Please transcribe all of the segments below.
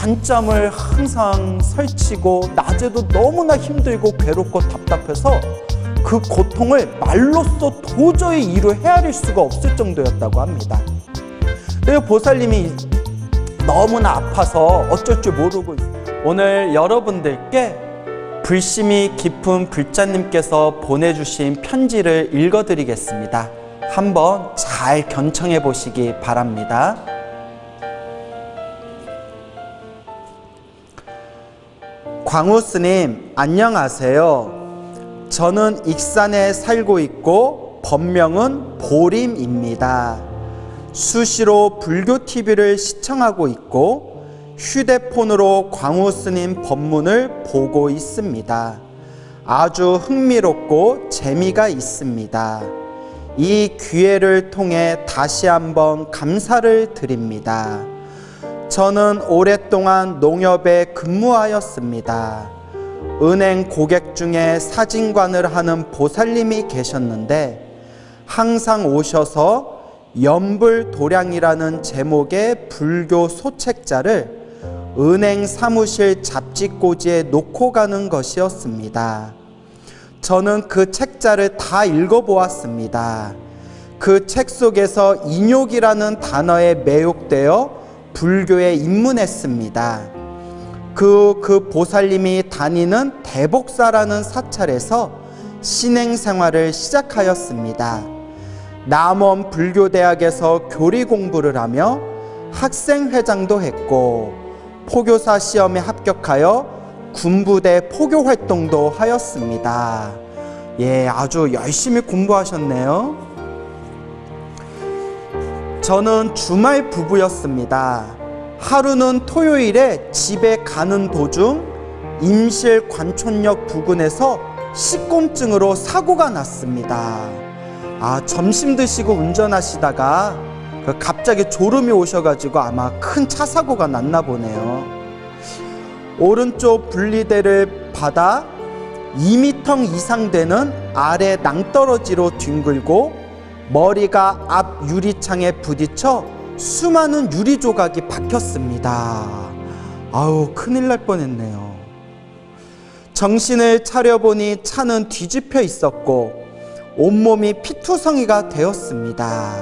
단잠을 항상 설치고 낮에도 너무나 힘들고 괴롭고 답답해서 그 고통을 말로써 도저히 이루 헤아릴 수가 없을 정도였다고 합니다. 그리고 보살님이 너무나 아파서 어쩔 줄 모르고 있어요. 오늘 여러분들께 불심이 깊은 불자님께서 보내주신 편지를 읽어드리겠습니다. 한번 잘 견청해 보시기 바랍니다. 광우 스님, 안녕하세요. 저는 익산에 살고 있고 법명은 보림입니다. 수시로 불교TV를 시청하고 있고 휴대폰으로 광우 스님 법문을 보고 있습니다. 아주 흥미롭고 재미가 있습니다. 이 기회를 통해 다시 한번 감사를 드립니다. 저는 오랫동안 농협에 근무하였습니다. 은행 고객 중에 사진관을 하는 보살님이 계셨는데 항상 오셔서 연불도량이라는 제목의 불교 소책자를 은행 사무실 잡지꽂이에 놓고 가는 것이었습니다. 저는 그 책자를 다 읽어보았습니다. 그 책 속에서 인욕이라는 단어에 매혹되어 불교에 입문했습니다. 그 보살님이 다니는 대복사라는 사찰에서 신행생활을 시작하였습니다. 남원 불교대학에서 교리 공부를 하며 학생회장도 했고 포교사 시험에 합격하여 군부대 포교활동도 하였습니다. 예, 아주 열심히 공부하셨네요. 저는 주말 부부였습니다. 하루는 토요일에 집에 가는 도중 임실 관촌역 부근에서 식곤증으로 사고가 났습니다. 점심 드시고 운전하시다가 갑자기 졸음이 오셔가지고 아마 큰 차 사고가 났나 보네요. 오른쪽 분리대를 받아 2m 이상 되는 아래 낭떠러지로 뒹굴고 머리가 앞 유리창에 부딪혀 수많은 유리 조각이 박혔습니다. 아우, 큰일 날 뻔했네요. 정신을 차려보니 차는 뒤집혀 있었고 온몸이 피투성이가 되었습니다.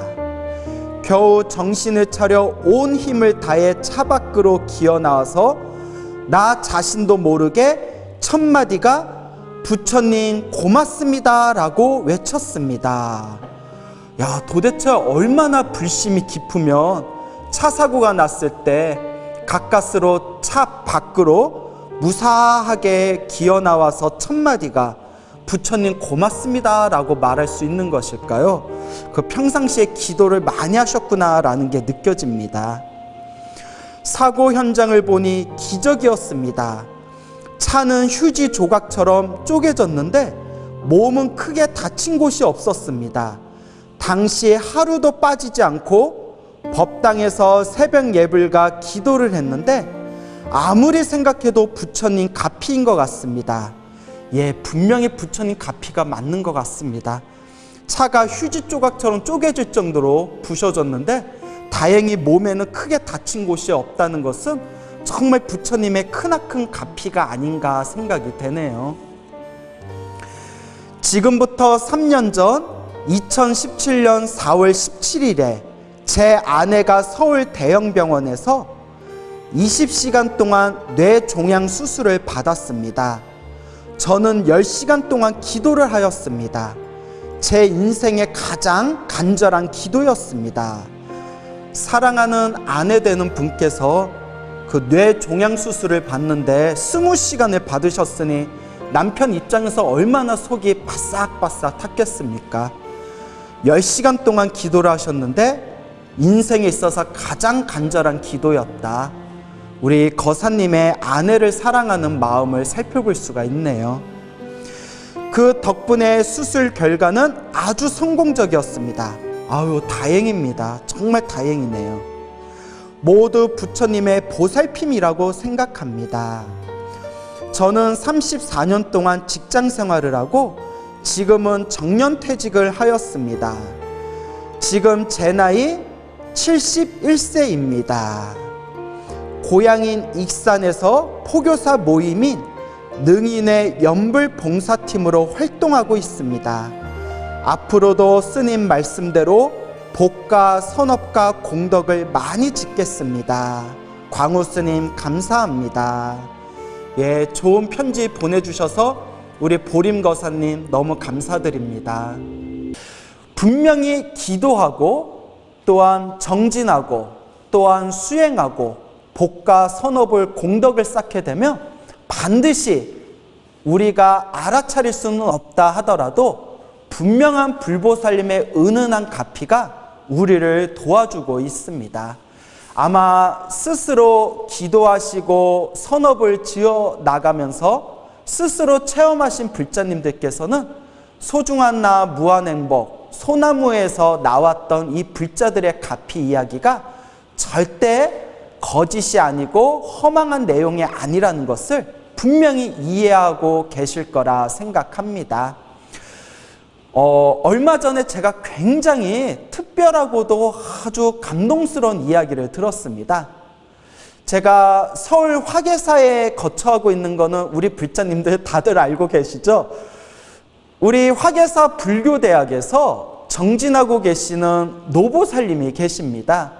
겨우 정신을 차려 온 힘을 다해 차 밖으로 기어나와서 나 자신도 모르게 첫 마디가 부처님 고맙습니다 라고 외쳤습니다. 야, 도대체 얼마나 불심이 깊으면 차 사고가 났을 때 가까스로 차 밖으로 무사하게 기어나와서 첫 마디가 부처님 고맙습니다 라고 말할 수 있는 것일까요? 평상시에 기도를 많이 하셨구나 라는 게 느껴집니다. 사고 현장을 보니 기적이었습니다. 차는 휴지 조각처럼 쪼개졌는데 몸은 크게 다친 곳이 없었습니다. 당시에 하루도 빠지지 않고 법당에서 새벽 예불과 기도를 했는데 아무리 생각해도 부처님 가피인 것 같습니다. 예, 분명히 부처님 가피가 맞는 것 같습니다. 차가 휴지 조각처럼 쪼개질 정도로 부셔졌는데 다행히 몸에는 크게 다친 곳이 없다는 것은 정말 부처님의 크나큰 가피가 아닌가 생각이 되네요. 지금부터 3년 전 2017년 4월 17일에 제 아내가 서울 대형병원에서 20시간 동안 뇌종양 수술을 받았습니다. 저는 10시간 동안 기도를 하였습니다. 제 인생의 가장 간절한 기도였습니다. 사랑하는 아내 되는 분께서 그 뇌종양 수술을 받는데 20시간을 받으셨으니 남편 입장에서 얼마나 속이 바싹바싹 탔겠습니까? 10시간 동안 기도를 하셨는데 인생에 있어서 가장 간절한 기도였다. 우리 거사님의 아내를 사랑하는 마음을 살펴볼 수가 있네요. 그 덕분에 수술 결과는 아주 성공적이었습니다. 아유, 다행입니다. 정말 다행이네요. 모두 부처님의 보살핌이라고 생각합니다. 저는 34년 동안 직장 생활을 하고 지금은 정년퇴직을 하였습니다. 지금 제 나이 71세입니다. 고향인 익산에서 포교사 모임인 능인의 연불 봉사팀으로 활동하고 있습니다. 앞으로도 스님 말씀대로 복과 선업과 공덕을 많이 짓겠습니다. 광우 스님 감사합니다. 예, 좋은 편지 보내주셔서 우리 보림거사님 너무 감사드립니다. 분명히 기도하고 또한 정진하고 또한 수행하고 복과 선업을 공덕을 쌓게 되면 반드시 우리가 알아차릴 수는 없다 하더라도 분명한 불보살님의 은은한 가피가 우리를 도와주고 있습니다. 아마 스스로 기도하시고 선업을 지어 나가면서 스스로 체험하신 불자님들께서는 소중한 나 무한행복, 소나무에서 나왔던 이 불자들의 가피 이야기가 절대 거짓이 아니고 허망한 내용이 아니라는 것을 분명히 이해하고 계실 거라 생각합니다. 얼마 전에 제가 굉장히 특별하고도 아주 감동스러운 이야기를 들었습니다. 제가 서울 화계사에 거처하고 있는 거는 우리 불자님들 다들 알고 계시죠? 우리 화계사 불교대학에서 정진하고 계시는 노보살님이 계십니다.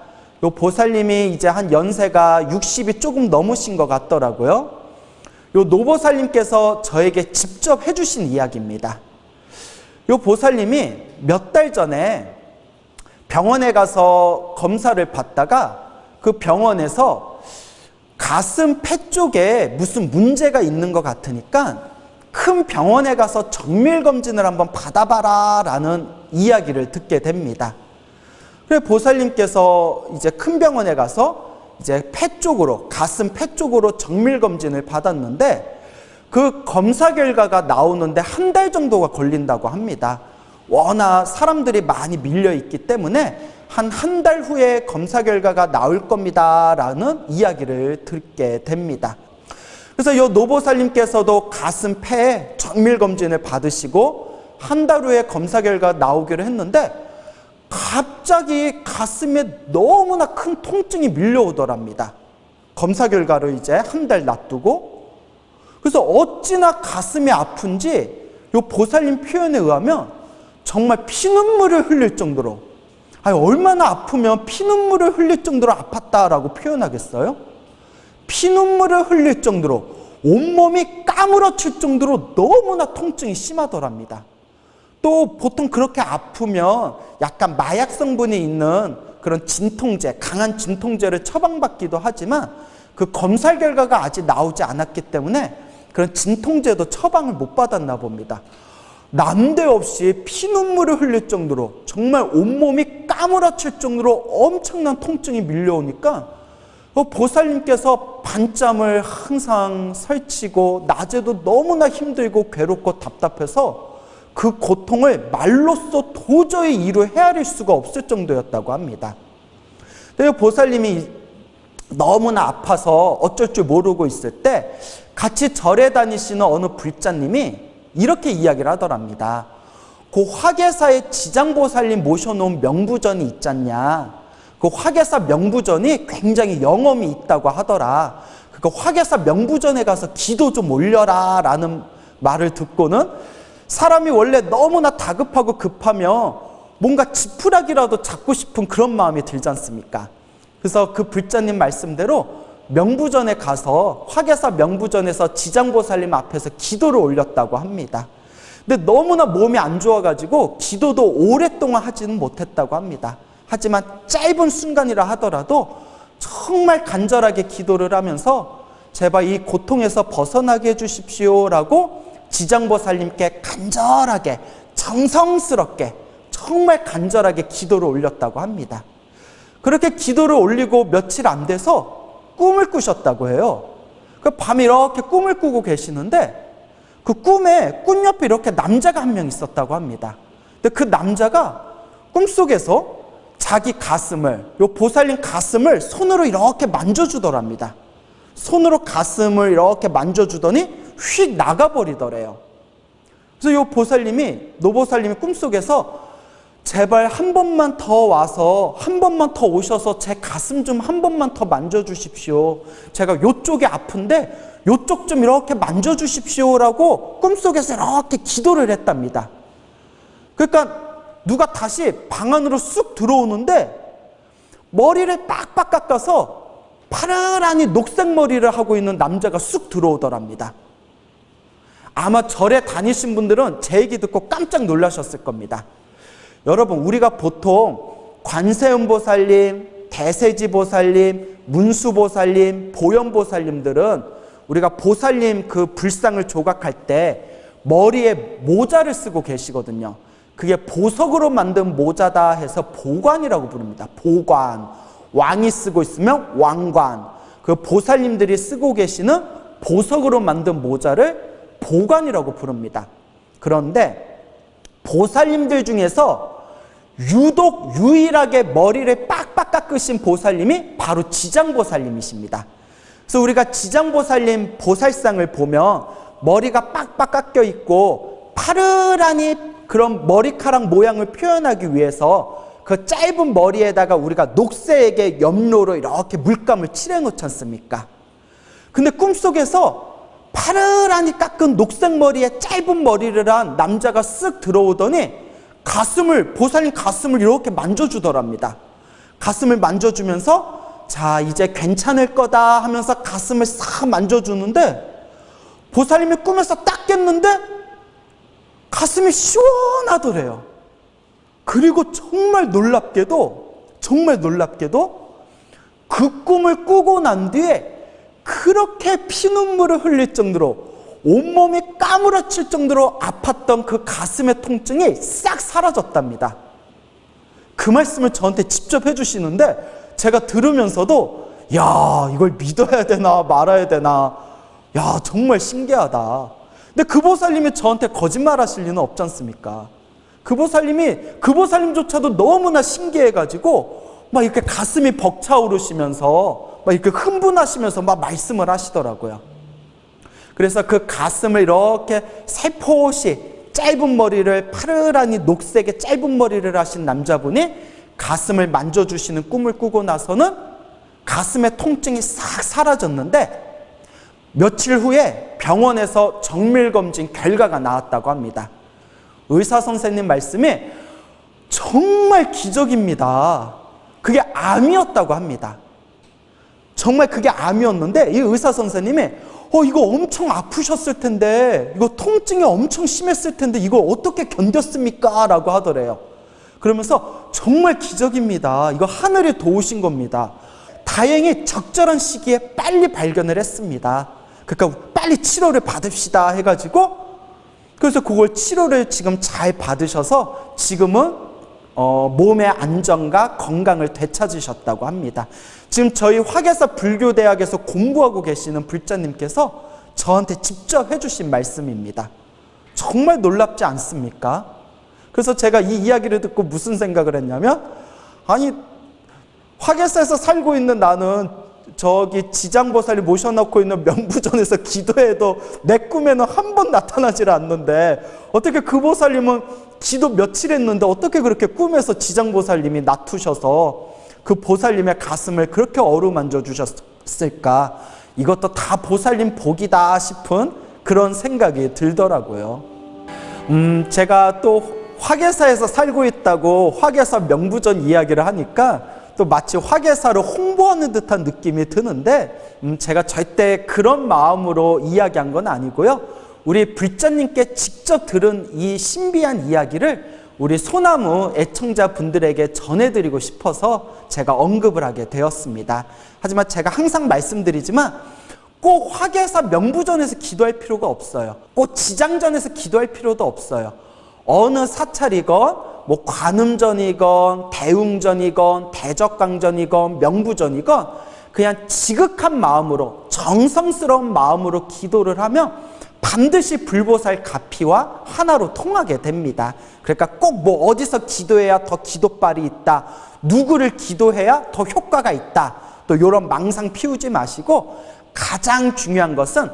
요 보살님이 이제 한 연세가 60이 조금 넘으신 것 같더라고요. 요 노보살님께서 저에게 직접 해주신 이야기입니다. 요 보살님이 몇 달 전에 병원에 가서 검사를 받다가 그 병원에서 가슴 폐 쪽에 무슨 문제가 있는 것 같으니까 큰 병원에 가서 정밀검진을 한번 받아봐라 라는 이야기를 듣게 됩니다. 그래서 보살님께서 이제 큰 병원에 가서 이제 폐 쪽으로, 가슴 폐 쪽으로 정밀검진을 받았는데 그 검사 결과가 나오는데 한 달 정도가 걸린다고 합니다. 워낙 사람들이 많이 밀려있기 때문에 한 달 후에 검사 결과가 나올 겁니다 라는 이야기를 듣게 됩니다. 그래서 이 노보살님께서도 가슴 폐에 정밀검진을 받으시고 한 달 후에 검사 결과가 나오기로 했는데 갑자기 가슴에 너무나 큰 통증이 밀려오더랍니다. 검사 결과를 이제 한 달 놔두고. 그래서 어찌나 가슴이 아픈지 이 보살님 표현에 의하면 정말 피눈물을 흘릴 정도로, 아니 얼마나 아프면 피눈물을 흘릴 정도로 아팠다라고 표현하겠어요? 피눈물을 흘릴 정도로 온몸이 까무러칠 정도로 너무나 통증이 심하더랍니다. 또 보통 그렇게 아프면 약간 마약 성분이 있는 그런 진통제, 강한 진통제를 처방받기도 하지만 그 검사 결과가 아직 나오지 않았기 때문에 그런 진통제도 처방을 못 받았나 봅니다. 난데없이 피눈물을 흘릴 정도로 정말 온몸이 까무러칠 정도로 엄청난 통증이 밀려오니까 보살님께서 밤잠을 항상 설치고 낮에도 너무나 힘들고 괴롭고 답답해서 그 고통을 말로써 도저히 이루 헤아릴 수가 없을 정도였다고 합니다. 근데 보살님이 너무나 아파서 어쩔 줄 모르고 있을 때 같이 절에 다니시는 어느 불자님이 이렇게 이야기를 하더랍니다. 그 화계사에 지장보살님 모셔놓은 명부전이 있잖냐. 그 화계사 명부전이 굉장히 영험이 있다고 하더라. 그 화계사 명부전에 가서 기도 좀 올려라 라는 말을 듣고는 사람이 원래 너무나 다급하고 급하면 뭔가 지푸라기라도 잡고 싶은 그런 마음이 들지 않습니까? 그래서 그 불자님 말씀대로 명부전에 가서 화계사 명부전에서 지장보살님 앞에서 기도를 올렸다고 합니다. 근데 너무나 몸이 안 좋아가지고 기도도 오랫동안 하지는 못했다고 합니다. 하지만 짧은 순간이라 하더라도 정말 간절하게 기도를 하면서 제발 이 고통에서 벗어나게 해주십시오 라고 지장보살님께 간절하게 정성스럽게 정말 간절하게 기도를 올렸다고 합니다. 그렇게 기도를 올리고 며칠 안 돼서 꿈을 꾸셨다고 해요. 그 밤에 이렇게 꿈을 꾸고 계시는데 그 꿈에 꿈 옆에 이렇게 남자가 한 명 있었다고 합니다. 근데 그 남자가 꿈속에서 자기 가슴을, 요 보살님 가슴을 손으로 이렇게 만져주더랍니다. 손으로 가슴을 이렇게 만져주더니 휙 나가버리더래요. 그래서 요 보살님이, 노보살님이 꿈속에서 제발 한 번만 더 와서 한 번만 더 오셔서 제 가슴 좀 한 번만 더 만져주십시오. 제가 요쪽이 아픈데 요쪽 좀 이렇게 만져주십시오라고 꿈속에서 이렇게 기도를 했답니다. 그러니까 누가 다시 방 안으로 쑥 들어오는데 머리를 빡빡 깎아서 파란하니 녹색 머리를 하고 있는 남자가 쑥 들어오더랍니다. 아마 절에 다니신 분들은 제 얘기 듣고 깜짝 놀라셨을 겁니다. 여러분, 우리가 보통 관세음보살님, 대세지보살님, 문수보살님, 보현보살님들은 우리가 보살님 그 불상을 조각할 때 머리에 모자를 쓰고 계시거든요. 그게 보석으로 만든 모자다 해서 보관이라고 부릅니다. 보관. 왕이 쓰고 있으면 왕관. 그 보살님들이 쓰고 계시는 보석으로 만든 모자를 보관이라고 부릅니다. 그런데 보살님들 중에서 유독 유일하게 머리를 빡빡 깎으신 보살님이 바로 지장보살님이십니다. 그래서 우리가 지장보살님 보살상을 보면 머리가 빡빡 깎여 있고 파르르니 그런 머리카락 모양을 표현하기 위해서 그 짧은 머리에다가 우리가 녹색의 염료로 이렇게 물감을 칠해 놓지 않습니까? 근데 꿈속에서 파르르니 깎은 녹색 머리에 짧은 머리를 한 남자가 쓱 들어오더니 보살님 가슴을 이렇게 만져주더랍니다. 가슴을 만져주면서 자, 이제 괜찮을 거다 하면서 가슴을 싹 만져주는데 보살님이 꿈에서 딱 깼는데 가슴이 시원하더래요. 그리고 정말 놀랍게도 그 꿈을 꾸고 난 뒤에 그렇게 피눈물을 흘릴 정도로 온몸이 까무러칠 정도로 아팠던 그 가슴의 통증이 싹 사라졌답니다. 그 말씀을 저한테 직접 해주시는데 제가 들으면서도 야, 이걸 믿어야 되나 말아야 되나, 야, 정말 신기하다. 근데 그 보살님이 저한테 거짓말 하실 리는 없지 않습니까? 그 보살님조차도 너무나 신기해가지고 막 이렇게 가슴이 벅차오르시면서 막 이렇게 흥분하시면서 막 말씀을 하시더라고요. 그래서 그 가슴을 이렇게 살포시 짧은 머리를 파르르니 녹색의 짧은 머리를 하신 남자분이 가슴을 만져주시는 꿈을 꾸고 나서는 가슴의 통증이 싹 사라졌는데 며칠 후에 병원에서 정밀검진 결과가 나왔다고 합니다. 의사 선생님 말씀이 정말 기적입니다. 그게 암이었다고 합니다. 정말 그게 암이었는데 이 의사 선생님이 이거 엄청 아프셨을 텐데, 이거 통증이 엄청 심했을 텐데 이거 어떻게 견뎠습니까? 라고 하더래요. 그러면서 정말 기적입니다. 이거 하늘이 도우신 겁니다. 다행히 적절한 시기에 빨리 발견을 했습니다. 그러니까 빨리 치료를 받읍시다 해가지고, 그래서 그걸 치료를 지금 잘 받으셔서 지금은 몸의 안정과 건강을 되찾으셨다고 합니다. 지금 저희 화계사 불교대학에서 공부하고 계시는 불자님께서 저한테 직접 해주신 말씀입니다. 정말 놀랍지 않습니까? 그래서 제가 이 이야기를 듣고 무슨 생각을 했냐면, 아니, 화계사에서 살고 있는 나는 저기 지장보살이 모셔놓고 있는 명부전에서 기도해도 내 꿈에는 한 번 나타나질 않는데 어떻게 그 보살님은 기도 며칠 했는데 어떻게 그렇게 꿈에서 지장보살님이 나투셔서 그 보살님의 가슴을 그렇게 어루만져 주셨을까? 이것도 다 보살님 복이다 싶은 그런 생각이 들더라고요. 제가 또 화계사에서 살고 있다고 화계사 명부전 이야기를 하니까 또 마치 화계사를 홍보하는 듯한 느낌이 드는데 제가 절대 그런 마음으로 이야기한 건 아니고요. 우리 불자님께 직접 들은 이 신비한 이야기를 우리 소나무 애청자분들에게 전해드리고 싶어서 제가 언급을 하게 되었습니다. 하지만 제가 항상 말씀드리지만 꼭 화계사 명부전에서 기도할 필요가 없어요. 꼭 지장전에서 기도할 필요도 없어요. 어느 사찰이건 뭐 관음전이건 대웅전이건 대적강전이건 명부전이건 그냥 지극한 마음으로 정성스러운 마음으로 기도를 하면 반드시 불보살 가피와 하나로 통하게 됩니다. 그러니까 꼭 뭐 어디서 기도해야 더 기도빨이 있다, 누구를 기도해야 더 효과가 있다, 또 이런 망상 피우지 마시고 가장 중요한 것은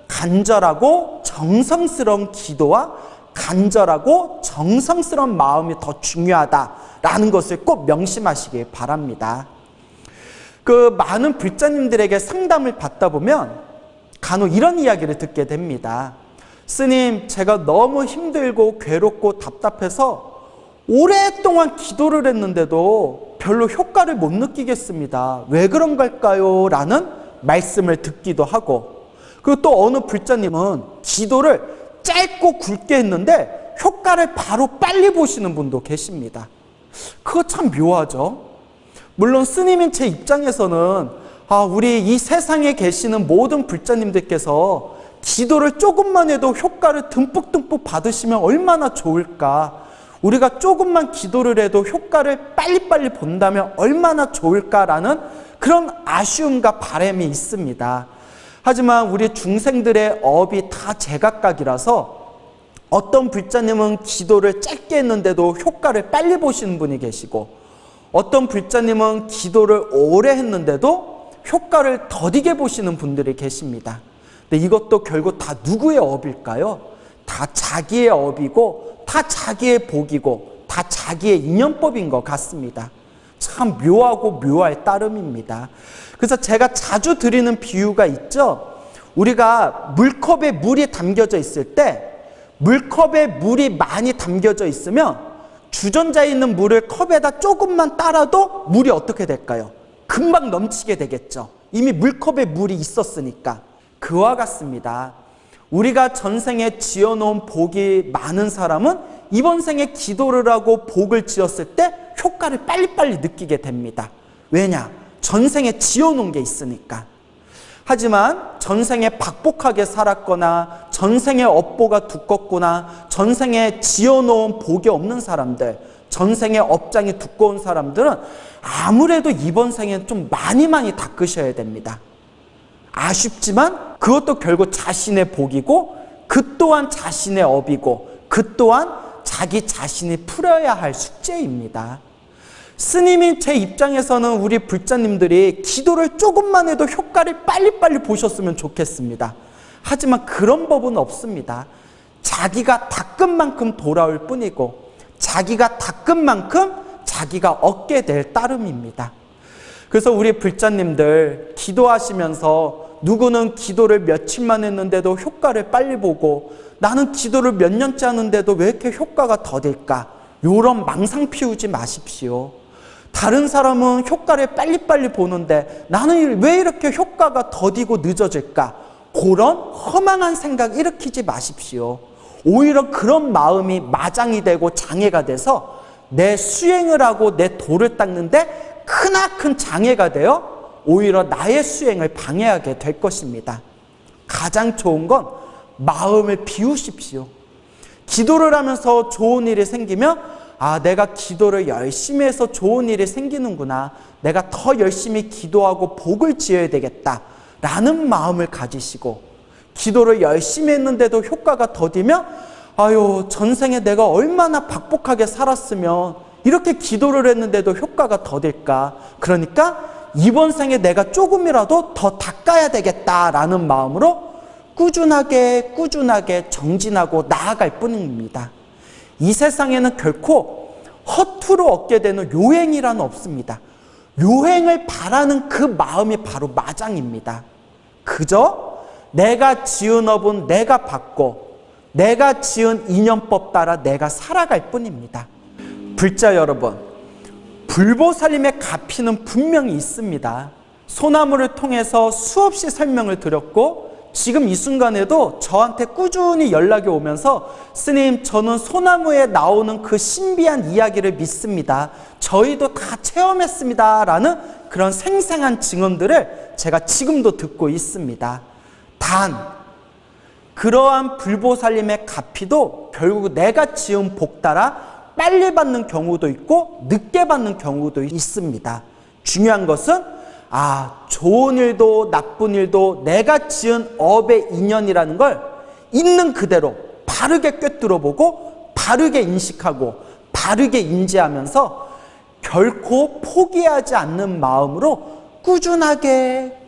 간절하고 정성스러운 기도와 간절하고 정성스러운 마음이 더 중요하다라는 것을 꼭 명심하시길 바랍니다. 그 많은 불자님들에게 상담을 받다 보면 간혹 이런 이야기를 듣게 됩니다. 스님, 제가 너무 힘들고 괴롭고 답답해서 오랫동안 기도를 했는데도 별로 효과를 못 느끼겠습니다. 왜 그런 걸까요? 라는 말씀을 듣기도 하고, 그리고 또 어느 불자님은 기도를 짧고 굵게 했는데 효과를 바로 빨리 보시는 분도 계십니다. 그거 참 묘하죠. 물론 스님인 제 입장에서는 우리 이 세상에 계시는 모든 불자님들께서 기도를 조금만 해도 효과를 듬뿍듬뿍 받으시면 얼마나 좋을까, 우리가 조금만 기도를 해도 효과를 빨리빨리 본다면 얼마나 좋을까라는 그런 아쉬움과 바람이 있습니다. 하지만 우리 중생들의 업이 다 제각각이라서 어떤 불자님은 기도를 짧게 했는데도 효과를 빨리 보시는 분이 계시고, 어떤 불자님은 기도를 오래 했는데도 효과를 더디게 보시는 분들이 계십니다. 근데 이것도 결국 다 누구의 업일까요? 다 자기의 업이고, 다 자기의 복이고, 다 자기의 인연법인 것 같습니다. 참 묘하고 묘할 따름입니다. 그래서 제가 자주 드리는 비유가 있죠. 우리가 물컵에 물이 담겨져 있을 때, 물컵에 물이 많이 담겨져 있으면 주전자에 있는 물을 컵에다 조금만 따라도 물이 어떻게 될까요? 금방 넘치게 되겠죠. 이미 물컵에 물이 있었으니까. 그와 같습니다. 우리가 전생에 지어놓은 복이 많은 사람은 이번 생에 기도를 하고 복을 지었을 때 효과를 빨리빨리 느끼게 됩니다. 왜냐? 전생에 지어놓은 게 있으니까. 하지만 전생에 박복하게 살았거나 전생에 업보가 두껍거나 전생에 지어놓은 복이 없는 사람들, 전생에 업장이 두꺼운 사람들은 아무래도 이번 생에 좀 많이 닦으셔야 됩니다. 아쉽지만 그것도 결국 자신의 복이고, 그 또한 자신의 업이고, 그 또한 자기 자신이 풀어야 할 숙제입니다. 스님인 제 입장에서는 우리 불자님들이 기도를 조금만 해도 효과를 빨리빨리 보셨으면 좋겠습니다. 하지만 그런 법은 없습니다. 자기가 닦은 만큼 돌아올 뿐이고, 자기가 닦은 만큼 자기가 얻게 될 따름입니다. 그래서 우리 불자님들 기도하시면서 누구는 기도를 며칠만 했는데도 효과를 빨리 보고, 나는 기도를 몇 년째 하는데도 왜 이렇게 효과가 더딜까? 요런 망상 피우지 마십시오. 다른 사람은 효과를 빨리빨리 보는데 나는 왜 이렇게 효과가 더디고 늦어질까? 그런 허망한 생각 일으키지 마십시오. 오히려 그런 마음이 마장이 되고 장애가 돼서 내 수행을 하고 내 도를 닦는데 크나큰 장애가 되어 오히려 나의 수행을 방해하게 될 것입니다. 가장 좋은 건 마음을 비우십시오. 기도를 하면서 좋은 일이 생기면 내가 기도를 열심히 해서 좋은 일이 생기는구나, 내가 더 열심히 기도하고 복을 지어야 되겠다 라는 마음을 가지시고, 기도를 열심히 했는데도 효과가 더디면 전생에 내가 얼마나 박복하게 살았으면 이렇게 기도를 했는데도 효과가 더딜까, 그러니까 이번 생에 내가 조금이라도 더 닦아야 되겠다라는 마음으로 꾸준하게 정진하고 나아갈 뿐입니다. 이 세상에는 결코 허투루 얻게 되는 요행이란 없습니다. 요행을 바라는 그 마음이 바로 마장입니다. 그저 내가 지은 업은 내가 받고 내가 지은 인연법 따라 내가 살아갈 뿐입니다. 불자 여러분, 불보살님의 가피는 분명히 있습니다. 소나무를 통해서 수없이 설명을 드렸고, 지금 이 순간에도 저한테 꾸준히 연락이 오면서 스님, 저는 소나무에 나오는 그 신비한 이야기를 믿습니다. 저희도 다 체험했습니다. 라는 그런 생생한 증언들을 제가 지금도 듣고 있습니다. 단, 그러한 불보살님의 가피도 결국 내가 지은 복 따라 빨리 받는 경우도 있고 늦게 받는 경우도 있습니다. 중요한 것은 좋은 일도 나쁜 일도 내가 지은 업의 인연이라는 걸 있는 그대로 바르게 꿰뚫어보고 바르게 인식하고 바르게 인지하면서 결코 포기하지 않는 마음으로 꾸준하게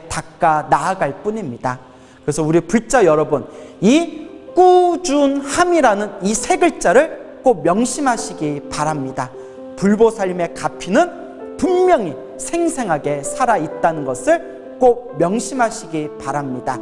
닦아 나아갈 뿐입니다. 그래서 우리 불자 여러분, 이 꾸준함이라는 이 세 글자를 꼭 명심하시기 바랍니다. 불보살님의 가피는 분명히 생생하게 살아있다는 것을 꼭 명심하시기 바랍니다.